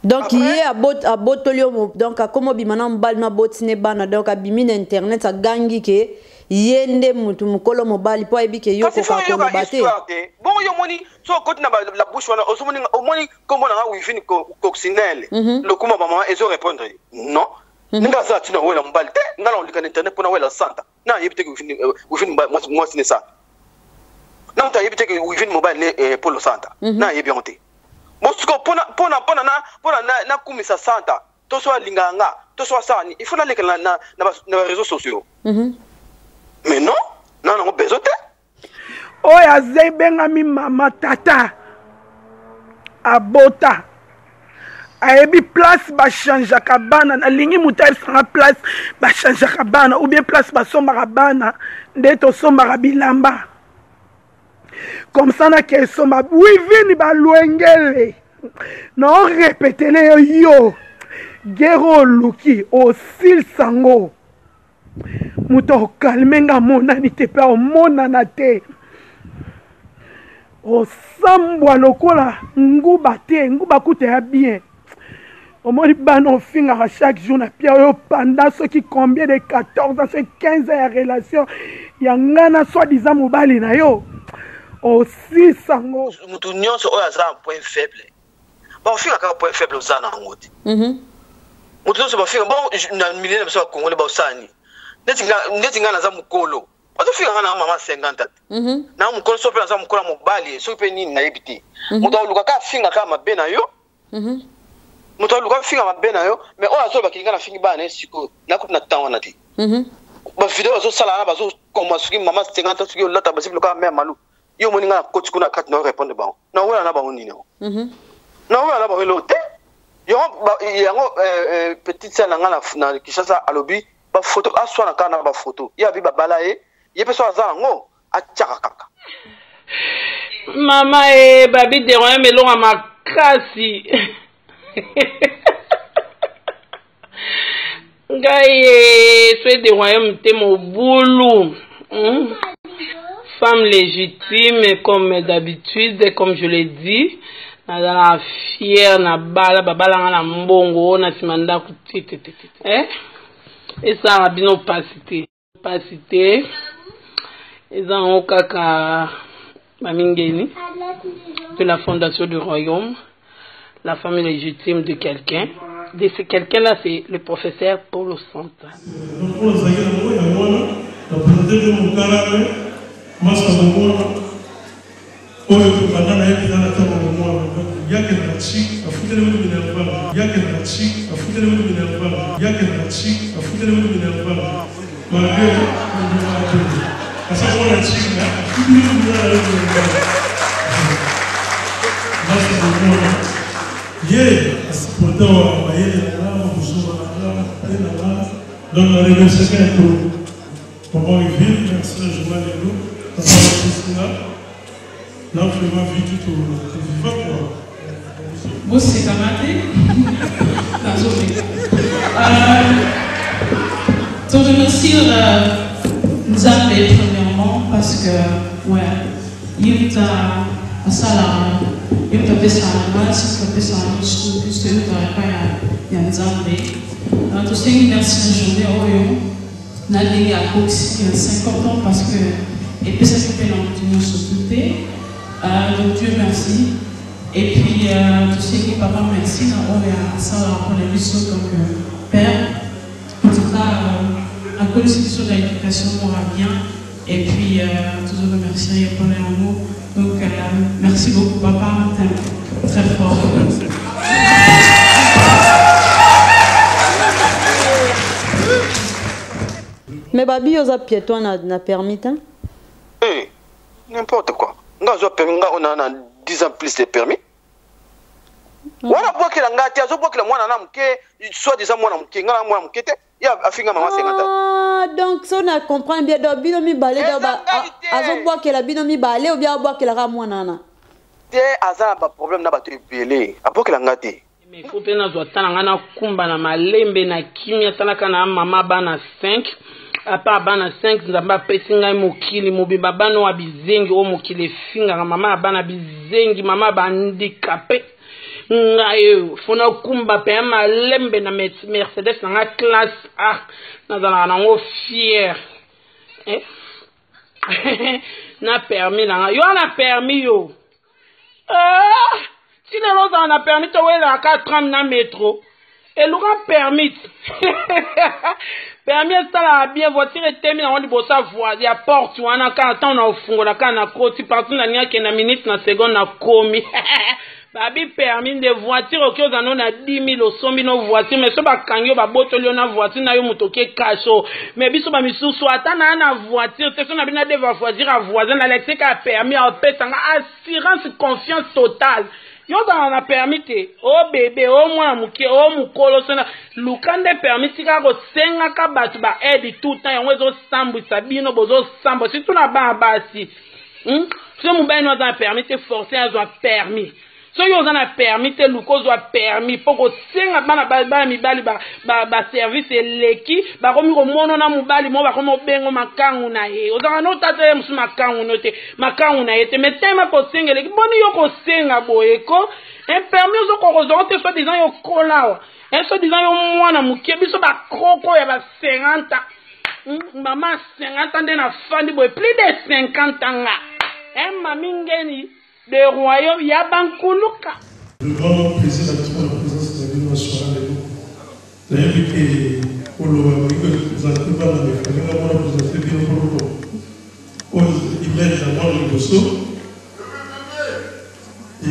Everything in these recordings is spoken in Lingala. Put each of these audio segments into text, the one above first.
Donc il y a à botolio donc à comme bimana mbal na botine bana donc à bimine internet à gangi ke yende mutu mukolo mobali po ebike yo ko ka ko bate. Bon yo moni so côté na la bouche wana o moni comment na wifi ni coccinelle. Le kuma maman et so répondre non. Nga sa tina wela mbali te ngala on likana internet pona wela santa. Na yebite wifi moi sine ça. Non ta yebite wifi mobile ne polo santa. Na yebi onte. Mosuko pona na kumisa santa to so linganga to so sani il faut na lekala na réseaux sociaux mais non on besoin te oya zebenga mi mama tata abota ayebi place ba changer kabana na lingi mutai sanga place ba changer kabana ou bien place ba somba kabana ndeto somba bilamba. Comme ça, na question ma oui vini ba luengele non répétez les yo gero luki osil sango muto kalmenga mona ni te pa mona na te o sambwa lokola nguba te nguba kute ya bien au moins bano finga à chaque jour na pia yo pendant ce qui combien de 14 ans 15 ans de relation yangana soi-disant mobali na yo aussi sango mutu nyonso oyo aza un point faible bon finga ka point faible oza na ngoti mutu nyonso ba finga bon na milieu na Congolais ba osani neti nga na za mukolo bato finga na mama 50 na mukolo so pe na za mukolo mobali so pe nini na yebiti mutu oluka ka finga ka mabe na yo mutu oluka finga mabe na yo mais oyo azo ba kinga na fingi ba na siko na ko na tanwa na ti ba video zo sala na ba zo koma suki mama 50 suki lota ba siblo ka mère malu yo moni nga coach kuna kat na répondre ba na wala na ba nini no na wala na ba lote yo yango petite sœur nga na Kishasa alobi ba photo aswa na kana ba photo ya bi ba balaye ye peso azala ngo achaka kaka mama babi de roya melonga makasi ngai soit de royaume te mobulu femme légitime comme d'habitude, comme je l'ai dit, na fière na bala babala na mbongo na simanda kutete et ça a bien opacité ils ont kaka mamingeni de la fondation du royaume, la famille légitime de quelqu'un. De ce quelqu'un là, c'est le professeur Paulo Santa. Masa mwana oyo tukana hivi sana kama mwana yake na chiki afutele mtu binafaa yake na chiki afutele mtu binafaa yake na chiki afutele mtu binafaa mwambie ndio watu sasa mwana chiki na afutele mtu binafaa masa mwana yeye asipotoa yeye na kusoma na tena na donc on remercie tout comment il vit merci je vois les loups. Là, vraiment vite tout vivant quoi. Bon, c'est camarade. Je remercie nous appeler premièrement parce que ouais, il t'a ça là, il t'a fait ça là, il t'a fait ça là, puisque il t'a pas y a nous appeler. Tout ce qui merci la journée on a lié à Coxy 50 ans parce que et puis ça s'appelle l'entretien s'occuper. Donc Dieu merci. Et puis tout ce qui papa merci, on est à ça pour les missions comme père. En tout cas, à cause de l'éducation, on va bien. Et puis toujours remercier pour les amours. Donc merci beaucoup papa, très fort. Mais babi oza piéton na permis hein? N'importe quoi. On a 10 ans plus de permis. Wana bwakela ngati azobwakela mwana na mke soit disant mwana mke ngala mwana mke te ya afinga mama 50. Donc ça on comprend bien do bino mi balé do azobwakela bino mi balé ou bien abwakela ka mwana na. Te azala ba problème na ba te belé abwakela ngati. Mais faut tena zo tana ngana kumba na malembe na kimia tana kana mama bana 5. Apa bana 5 nzamba pesinga mokili mobimba bana wa bizengi o mokili finga mama bana bizengi mama ba handicapé ngayo fona kumba pe ma lembe na Mercedes na classe A na ngo fier na permis na yo na permis yo si les gens on a permis to wela ka tram na métro et le permis permis ça la bien voiture termine on dit bon ça voir il y a porte on a quand on a fungo la kana koti partout na nia ke na minute na seconde na komi babi permis de voiture ok on a 10 000 sombi no voiture mais so ba kangyo ba botoli na voiture na yo mutoke cacho mais biso ba misusu atana na voiture te so na bina deva voiture à voisin na lexe ka permis à pesa assurance confiance totale yo dans na permis te o bébé o mwana muke o mukolo sona lukande permis ka ko senga ka batu ba aide tout temps yango zo sambu sabino bozo sambo si tu na ba basi so mu ba no dans permis te forcer à zo permis so yo dans permis te luko zo permis poko senga bana ba mibali ba service leki ba komi ko mono na mubali mo ba komo bengo makangu na ye o dans no tata ya musu makangu no te makangu na ye te metema ko senga leki boni yo ko senga boyeko un permis zo ko zo te so disant yo kola so disant yo mwana muke biso ba kroko ya ba 50 maman 50 ans na fandi boy plus de 50 ans mami ngeni de royaume Yabankuluka. Le grand plaisir d'être en la présence de la vie nationale. D'ailleurs, pour le vous avez pas la méthode, vous avez bien pour le il met la main dans le dosso. Et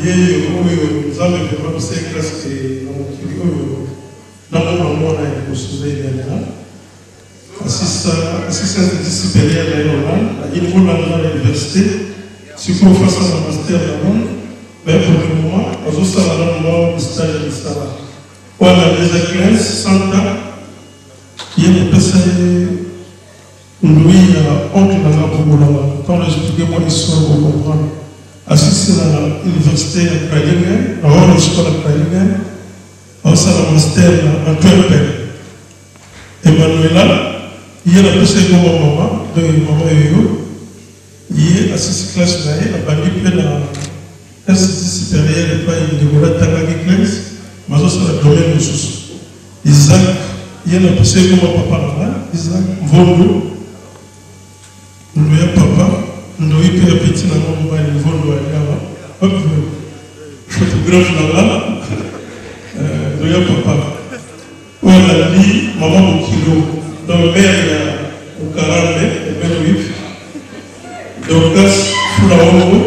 vous avez vraiment ces classes qui dans mon moment là, il faut se lever là. Assistance disciplinaire là, il faut dans l'université. Si vous faites un master là-bas, mais pour le moment, on a ça là-bas, stage de ça. On a des classes, 100 ans, il y a des personnes, lui, oncle là-bas pour vous quand j'explique moi l'histoire pour comprendre. Assisté à l'université à Kraïgen, à l'école à Kraïgen, on a un master à Antwerpen. Emmanuela, il y a la personne de mon maman, de maman et yo. Il est assisté classe là, il a banni plein de classe supérieure, il a eu des volets de classe, mais aussi dans le domaine de sous. Isaac, il y a la personne de mon papa là, Isaac, Vondo, nous y a papa, nous y a petit dans mon mobile, Vondo là, hop, photographe là, nous y a papa. On a dit, maman au kilo, dans le maire, il y a au 40 mètres, et même 8. Donc, Fulaongo.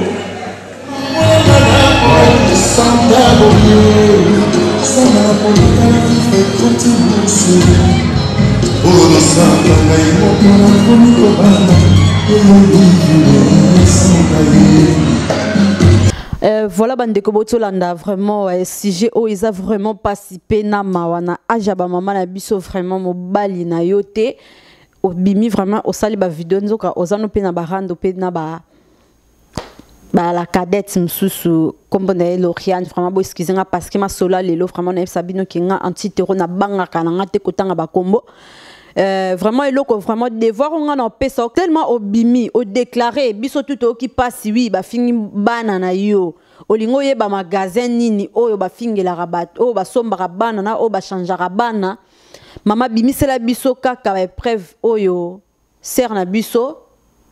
Voilà bandeko botolanda vraiment sujet o isa vraiment participé na mawana ajaba mama na biso vraiment mobali na yote bimi vraiment au sali ba vidéo nzoka ozano pe na barando pe na ba la cadette msusu comme na Loriane vraiment bo excuser parce que ma sola lelo vraiment na sabino ki nga anti terro na banga kana ngate kotanga ba kombo vraiment eloko vraiment devoir on en pesa tellement au bimi au déclarer biso tout qui passe oui ba fingi bana na yo olingo ye ba magasin nini oyo ba fingela rabat o ba somba bana na o ba changera bana mama bimisela biso kaka épreuve oyo ser na biso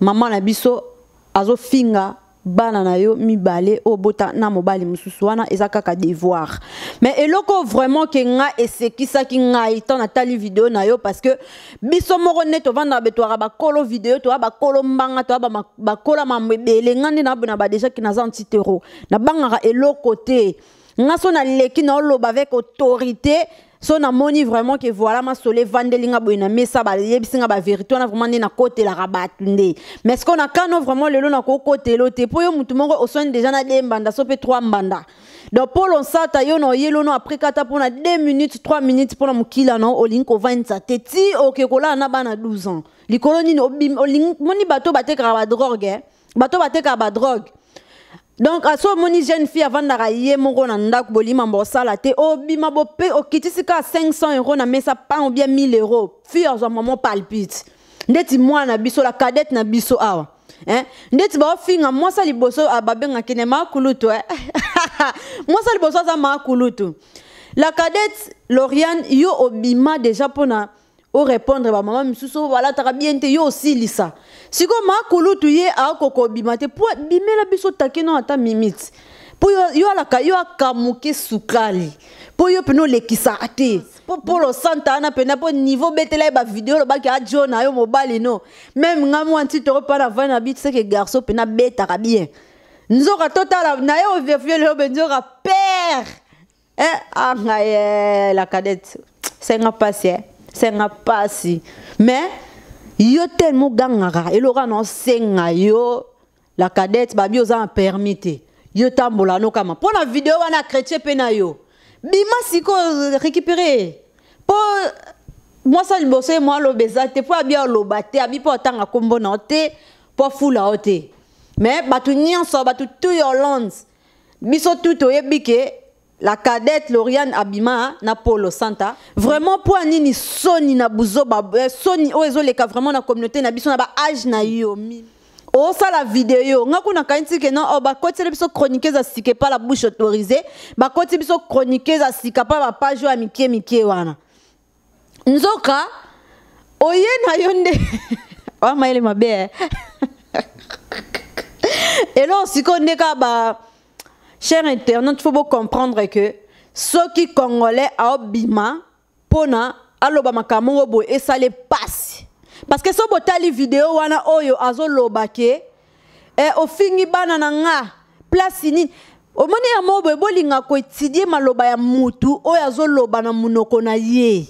maman na biso azo finga bana na yo mibale o bota na mobali mususu wana eza kaka devoir mais eloko vraiment ke nga esekisa ki nga itan na tali vidéo na yo parce que biso moko neto vanda betwara ba kolo vidéo to ba kolo mbanga to ba kola mambele ngandi na ba déjà ki na zanti terreau na bangara eloko te nga so na leki na loba avec autorité. So na moni vraiment que voilà ma solé vandelinga boina mais ça ba yebisinga ba vérité on a vraiment na côté la rabatunde mais ce qu'on a quand vraiment le na côté l'autre pour yo mutu moko au soin déjà na de mbanda so pe 3 mbanda donc pour l'on ça ta yo no yelo no après kata pour na 2 minutes 3 minutes pour na mukila no olinko 20 teti OK kola na bana 12 ans li koloni no oling moni bato bateka ba drogue bato bateka ba drogue. Donc à ce moment jeune fille avant d'arriver mon ron anda bolima mbosala te obima bope okitisika 500 € na mesa pas ou bien 1000 €. Fille à maman palpite. Ndeti moi na biso la cadette na biso awa. Hein? Ndeti ba finga moi ça liboso ababenga kinema kuluto Moi ça liboso ça ma kulutu. La cadette Lauriane yo obima déjà pona o répondre ba maman misuso voilà ta bien te yo aussi lisa. Siko ma kulutu ye a koko obima te pour bimela biso takeno ata mimite. Pour yo alaka yo akamuke sukali. Pour yo peno lekisa ate. Pour le santa na pena pour niveau betela ba vidéo lo ba ki adjo na yo mobile no. Même ngamu anti to pa na vana bit c'est que garçon pena beta ka bien. Nzoka total na yo vieux le benzoka père. Ah la cadette c'est nga passé. C'est nga passé. Mais yo tellement gangara et lora non senga yo la cadette ba bio za permité. Yo tambola no kama. Pour la vidéo wana chrétien pena yo. Bima siko récupérer. Pour moi ça liboso moi lo bezate pour bien lo baté abi pour tanga kombo na te pour fula ote. Mais batu nyonso batu tout Hollande. Biso tout oyebike la cadette Lauriane Abima na Polo Santa. Vraiment pour nini soni na buzo ba soni oezo leka vraiment na communauté na biso na ba âge na yo. Oh ça la vidéo nga kuna kainti ke non ba côté biso chroniquer za sike pas la bouche autorisée ba côté biso chroniquer za sika pas ba page ya mikie wana nzoka oye na yonde wa maile mabe et là si connaît ka ba cher internet faut bien comprendre que ceux qui congolais a obima pona aloba makamongo bo et ça les passe. Parce que si vous avez une vidéo, wana oyo azo lobake et au fingi bana na nga place ni o moni ya mobo bolinga ko étudier maloba ya mutu oyo azo loba na munoko na ye.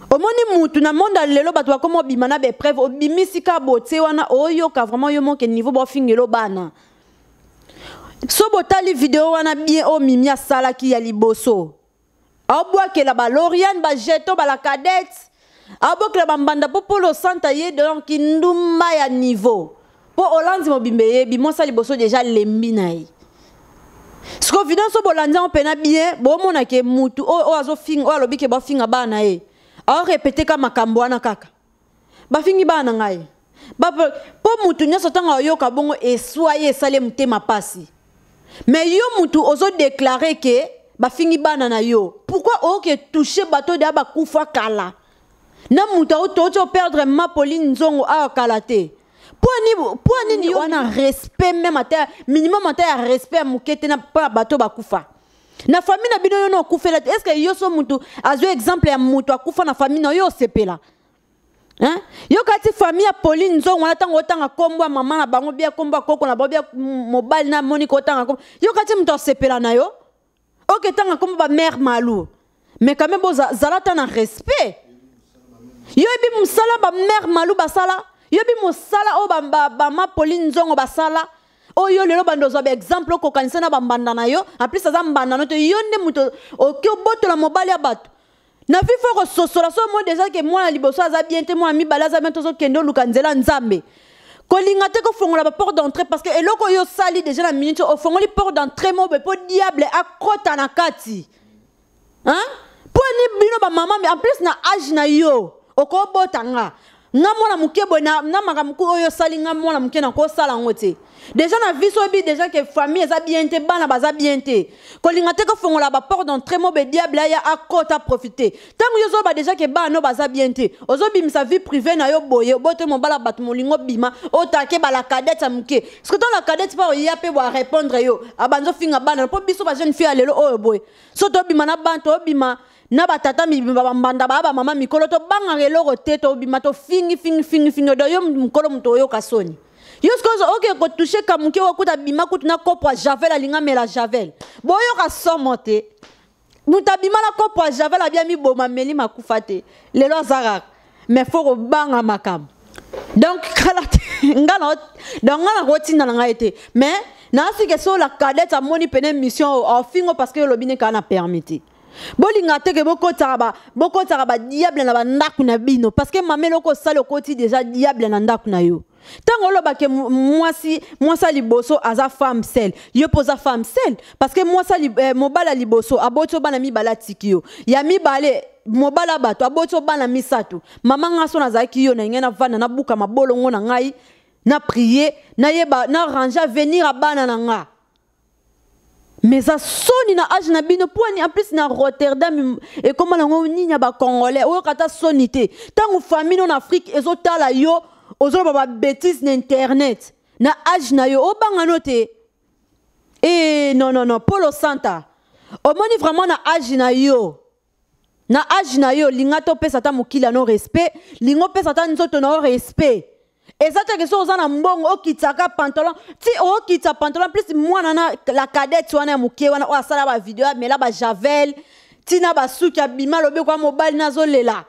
O moni mutu na monde lelo batwa komo bimana be preuve obimisi ka bote wana oyo ka vraiment yo monke niveau bo fingelo bana. So botali vidéo wana bien o mimia sala ki ya liboso. Abwa ke la ba Lauriane ba jeto ba la cadette. Abokla bambanda pour le santa ye donc ndumba ya niveau. Pour Hollande mobimbe ye bi mo sali boso déjà lembi nayi. Ce que vidéo so bolanda on pena bien bo mona ke mutu o azo fing o alobi ke ba finga bana ye. A répéter ka makambo wana kaka. Ba fingi bana ngai. Ba po mutu nyoso tanga yo ka bongo e soye sale mutema pasi. Mais yo mutu ozo déclarer que ba fingi bana na yo. Pourquoi o ke toucher bateau de ba kufa kala? Na muta oto perdre ma Pauline Nzongo a kalate. Pour ni wana respect même ata minimum ata respect mukete na pa bato bakufa. Na famille na bino yo no kufela. Est-ce que yo so mutu azo exemple ya mutu akufa na famille na yo sepela? Hein? Yo kati famille ya Pauline Nzongo wana tango tanga kombo mama na bango bia kombo koko na bia mobile na moniko tanga kombo. Yo kati mutu sepela na yo. OK tanga kombo ba mère Malou. Mais quand même zalata na respect. Yo bi musala ba mère Malou basala yo bi musala o ba ma Pauline Nzongo basala o yo lelo bandozo ba exemple ko kanisa na bambanda na yo en plus ça mbanda no to yo nde muto o ki boto la mobile ya bato na vifo ko sosola so mo déjà que moi liboso aza bien te moi mi balaza bien tozo kendo lukanzela nzambe ko linga te ko fongola ba porte d'entrée parce que eloko yo sali déjà la minute o fongoli porte d'entrée mo be po diable akota na kati hein po ni bino ba maman mais en plus na âge na yo oko botanga nga mwana mukebo na makamuku oyo sali nga mwana muke na ko sala ngote déjà na viso bi déjà que famille za bien te bana baza bien te ko linga te ko fongola ba porte d'entrée mo be diable ya akota profiter tangu yo zo ba déjà que bana baza bien te ozo bim sa vie privée na yo boye bote mo bala bat mo lingo bima o take ba la cadette muke parce que dans la cadette pa ya pe wa répondre yo abanzo finga bana po biso ba jeune fille alelo oyo boye so to bima na banto bima na batata mi bambanda baba mama mikolo to banga reloko teto bima to fingi do yo mkolo mto yo kasoni yo skozo OK ko toucher kamuke wakuta bima kutu na kopo javel alinga mela javel boyo ka somote mutabima na kopo javel abia mi boma meli makufate lelo zara mais faut ko banga makam donc kala ngana donc ngana rotina na ngaite mais na sike so la cadette a moni pene mission au fingo parce que lobine kana permettre bolinga teke boko taraba diable na bandaku na bino parce que mamelo ko sala koti déjà diable na ndaku na yo tango lo ba ke mwasi liboso aza femme seule yo posa femme seule parce que mwasi mobala liboso aboto bana mi bala tikio ya mi bale mobala bato aboto bana misato mama ngaso na zaki yo na ngena vana na buka mabolongo na ngai na prier na yeba na ranger venir a bana na nga mais ça soni na âge na bino poani en plus na Rotterdam et comment la ngoni nya ba congolais o kata sonité tant famille en Afrique ezotala yo ozo ba bêtise na internet na âge na yo o banga noté et non Polo Santa o moni vraiment na âge na yo lingato pesa ta mukila no respect lingo pesa ta nzoto no respect. Et ça, c'est que si on a un bon pantalon, si on a pantalon, plus moi, la cadette, on a un salaba vidéo, mais là, Javel, Tina Basu qui a bima, le quoi mobile, nazole là.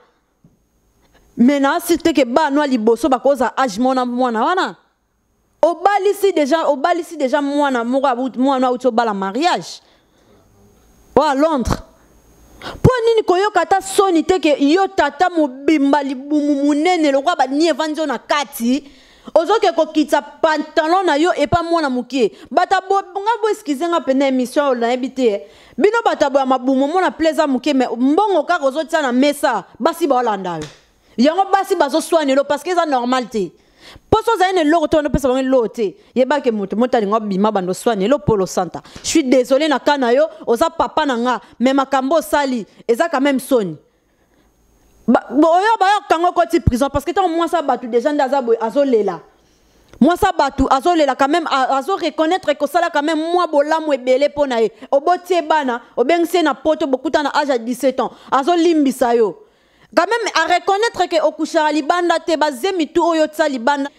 Maintenant, si tu que bah, nous, liboso, bah, cause à âge, moi, au bal ici déjà, moi, au bal mariage. Ou à Londres. Pour nini koyo kata soni teke yo tata mobimba libumunene lokwa ba ni evanzo na kati ozoke ko kitsa pantalon na yo et pas mwana mukie bata bo nga bo excuse nga pene émission na ebité bino bata bo mabumu mona plaisir mukie mais mbongo ka kozotia na mesa basi ba olanda yo yango basi bazo soigner lo parce que ça normalité poso za ene loko to no pesa bango lote yeba ke moto motali ngo bima bando soigner lo Polo Santa. Je suis désolé na kana yo oza papa na nga mais makambo sali eza quand même soni oyo ba yo kango ko ti prison parce que tant moi ça batu déjà ndaza boy azolela moi ça batu azolela quand même azo reconnaître que ça là quand même moi bolamu ebele pona ye obotie bana obengse na poto bokuta na âge à 17 ans azolimbisa yo quand même à reconnaître que okushara libanda te bazemi tu oyo tsa libanda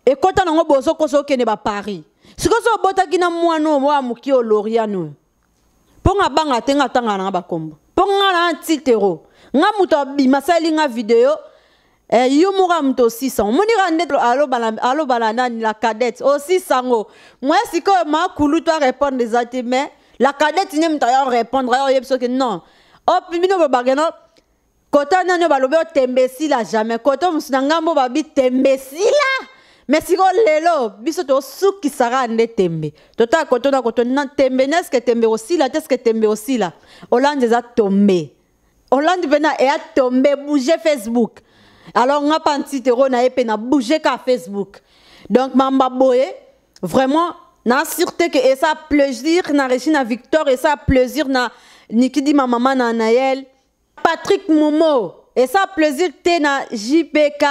et quand on a bozo koso kene ba Paris siko so bota kina mwano wa mukio Loriano ponga banga tenga tanga na ba kombo ponga na titero nga muto bima sali nga vidéo yo mura mto 600 moni rande alo balana ni la cadette au 600 moi siko ma kulu toi répondre des até mais la cadette ni mta ya répondre yo yebso que non oh bino ba bagano kota nano balobe tembesi la jamais kota musina ngambo babi tembesi la mais si ko lelo biso to suki sara nde tembe tota koto na koto na tembe neske tembe aussi la teske tembe aussi la Hollande za tomber Hollande bena e a tomber bouger Facebook alors nga panti tero na epe na bouger ka Facebook donc mamba boye vraiment na sûreté que et ça plaisir na Regina Victor et ça plaisir na Nikidi ma maman na Naël Patrick Momo et ça plaisir te na JPK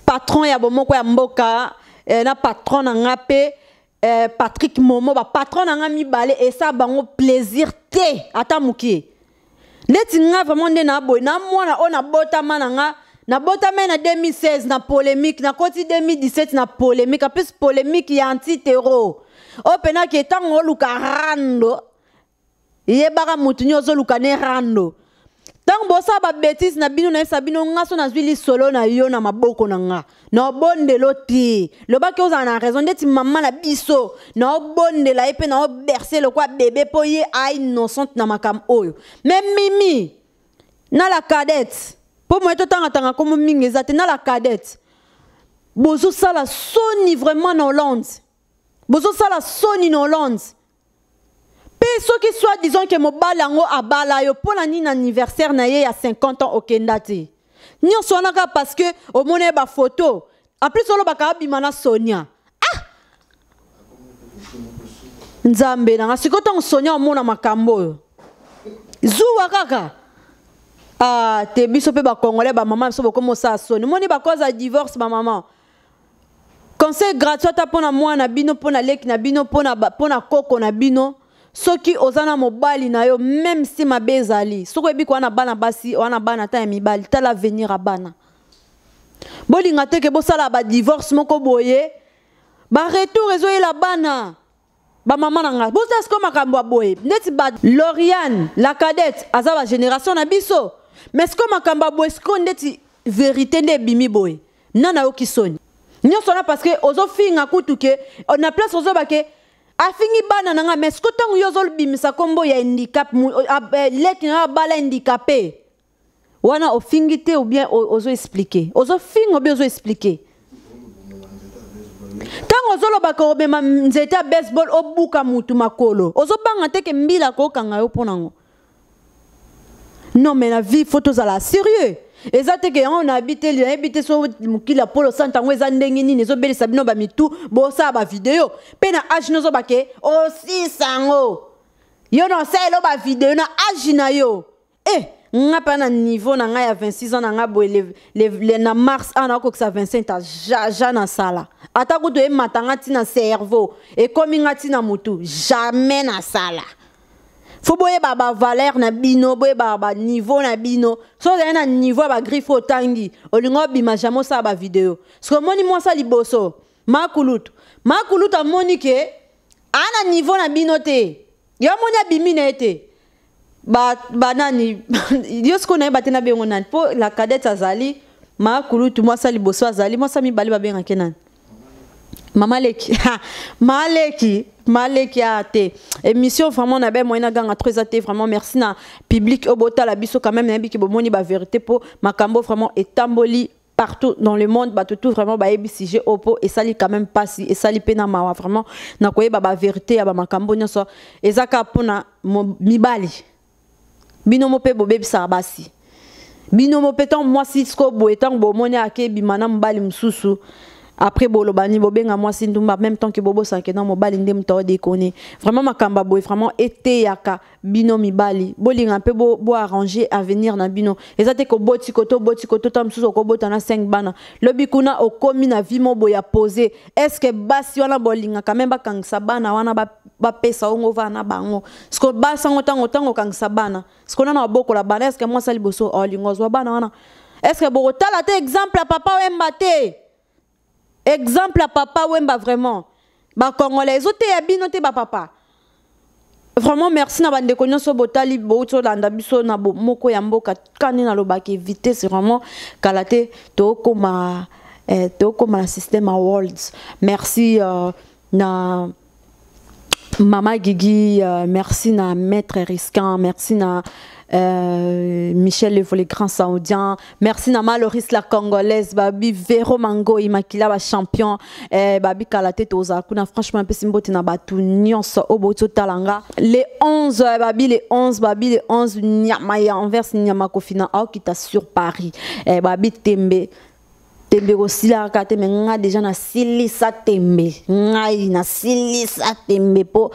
patron ya bomo ko ya mboka na patron na ngape Patrick Momo ba patron na ngami balé et ça bango plaisir te ata muki neti nga vraiment nde na boy na mwana ona bota mananga na bota na 2016 na polémique na koti 2017 na polémique en plus polémique ya anti-terror opena ki etango luka rando yebaka mutu nyozo luka ne rando tant bosa ba bêtise na bino na sabino ngaso na zwili solo na yo na maboko na nga na bonde loti le ba ke oza na raison ndeti maman na biso na bonde la epe na bercer le quoi bébé poye a innocente na makam oyo même mimi na la cadette pour moi tout tanga tanga comme mingi ezate na la cadette bozo sala soni vraiment na Hollande bozo sala soni na Hollande. Ceux qui soit disons que mobile yango abala yo pour l'année anniversaire na ye ya 50 ans au Kendati. Ni on sonaka parce que au monnaie ba photo. En plus on ba ka bimana Sonia. Ah! Nzambe na sikota on Sonia mona makambo. Zuwa kaka. Ah, te biso pe ba congolais ba maman so comme ça Sonia. Moni ba cause divorce ba maman. Conseil gratuit ta pona mwana bino pona lek na bino pona koko na bino. Ceux qui osana mobali na yo même si ma bezali soko ebi ko na bana basi wana bana ta mibali ta l'avenir a bana bolinga te ke bosala ba divorce moko boye ba retour ezo la bana ba maman nanga bosa sko makambo boye neti ba Lauriane la cadette azaba génération na biso mais sko makambo boye sko ndeti vérité nde bimi boye nana yo kisoni nyonso na parce que ozo finga kutuke on a place ozo bake afingi bana nanga mais ko tangu yozol bimisa kombo ya handicap leki na bala handicapé wana ofingi te ou bien ozo expliquer ozo fingo bien ozo expliquer tango ozo loba ko be nzeta baseball obuka mutu makolo ozo banga te ke mbila ko kanga yo ponango non mais la vie faut tous à la sérieux Ezate que on habité so mukila polo santa ngweza ndenge nini zo belisa bino ba mitu bo sa ba video pe na age no zo bake o si sango yo no sa lo ba video na age na yo nga pa na niveau na nga ya 26 ans na nga bo le na mars ana ko sa 25 ta ja na sala ata ko to e matanga tina cerveau e komi nga tina mutu jamais na sala. Faut boye baba valeur na bino boye baba niveau na bino so na niveau ba grifo tangi olingo bima jamo sa ba video so moni moi sa liboso makulutu moni ke ana niveau na bino te yo moni abimi na ete ba nani yo sko na batena bengo nani po la cadette azali makulutu moi sa liboso azali moi sa mi bali ba benga kenan Mama Maleki a été émission vraiment na ben moyena ganga très até vraiment merci na public obota la biso quand même na biki bomoni ba vérité po makambo vraiment etamboli partout dans le monde tout vraiment ba ebisije opo et sali quand même pas si et sali pena mawa vraiment na koyeba ba vérité ya ba makambo nyoso ezaka pona mibali bino mo pe bobebisa basi bino mo petan moi si sko bo etan bo moni ake bimana mbali msusu. Après bolobani bobenga moi sindumba même temps que bobo sankena mobali ndem to déconner vraiment makamba boy vraiment été yaka bino mibali bolinga pe bo arranger à venir na bino ezate ko boti koto tam suso ko botana 5 bana lobi kuna okomi na vie mo boya poser est-ce que basi wana bolinga quand même bakangisa bana wana ba pesa ongo vana bango sko basa ngotango kangisa bana sko na boko la bana est-ce que moi sali boso olingozwa bana wana est-ce que bokotala te exemple à papa wemba te. Exemple à papa Wemba vraiment. Ba Congolais ote ya bino te ba papa. Vraiment merci na bande konyo so botali bo to landa biso na bo moko ya mboka kanina lobaki vite c'est vraiment kalate to koma système awards. Merci na Mama Gigi, merci na Maître Riscan, merci na Michel Levo, les grands saoudiens, merci na Maloris la congolaise, babi Vero Mango, Imakila ba champion, babi Kalate Toza, kuna franchement un peu simbote na batu nyonso oboto talanga. Les 11 babi les 11 Nyamaya Anvers Nyamakofina au qui t'a sur Paris, babi Tembe aussi là kate mais nga déjà na silisa tembe ngai na silisa tembe po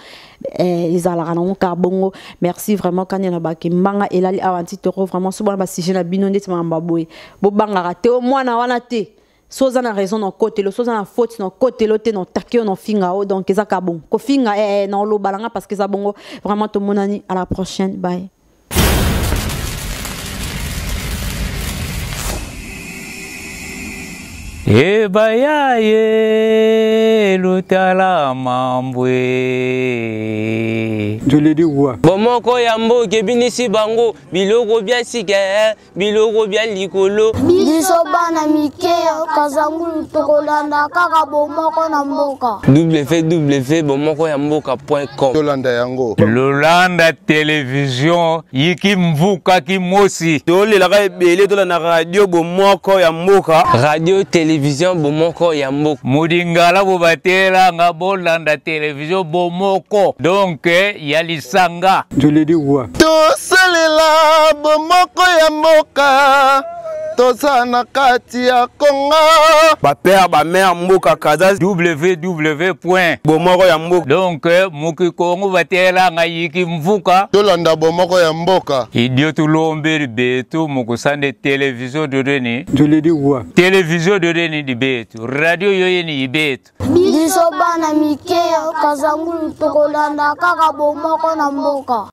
izala na carbongo merci vraiment kanya na baki mbanga elali avanti toro vraiment so ba sujet na bino ndeti mamba boy bo banga rate au mwana wana te soza na raison no côté lo soza na faute no côté lo te no takio no finga o donc ezaka bon ko finga no lo balanga parce que ça bongo vraiment to monani à la prochaine bye. Ebayaye lutala mambwe. Je l'ai dit quoi? Bomoko yambo kebinisi bango biloko bya sike biloko bya likolo. Biso bana mikeya kazangulu tokolanda kaka bomoko na mboka. www.bomokoyamboka.com. Lolanda yango. Lolanda télévision yiki mvuka kimosi. Tolela ebele tola na radio bomoko ya mboka. Radio télévision bomoko ya mboka. Mudingala bobatela nga bolanda télévision bomoko. Donc yalisanga. Je l'ai dit quoi? Tosalela bomoko ya mboka. Tosana kati ya Kongo. Ba père ba mère mboka kaza www.bomoko ya mboka. Donc muki Kongo batela nga yiki mvuka. Tolanda bomoko ya mboka. Idio tulombe betu mukusande télévision de Reni. Je l'ai dit quoi? Télévision de Reni di betu. Radio yoyeni ibetu. Biso bana mikeya kazangulu tokolanda kaka bomoko na mboka.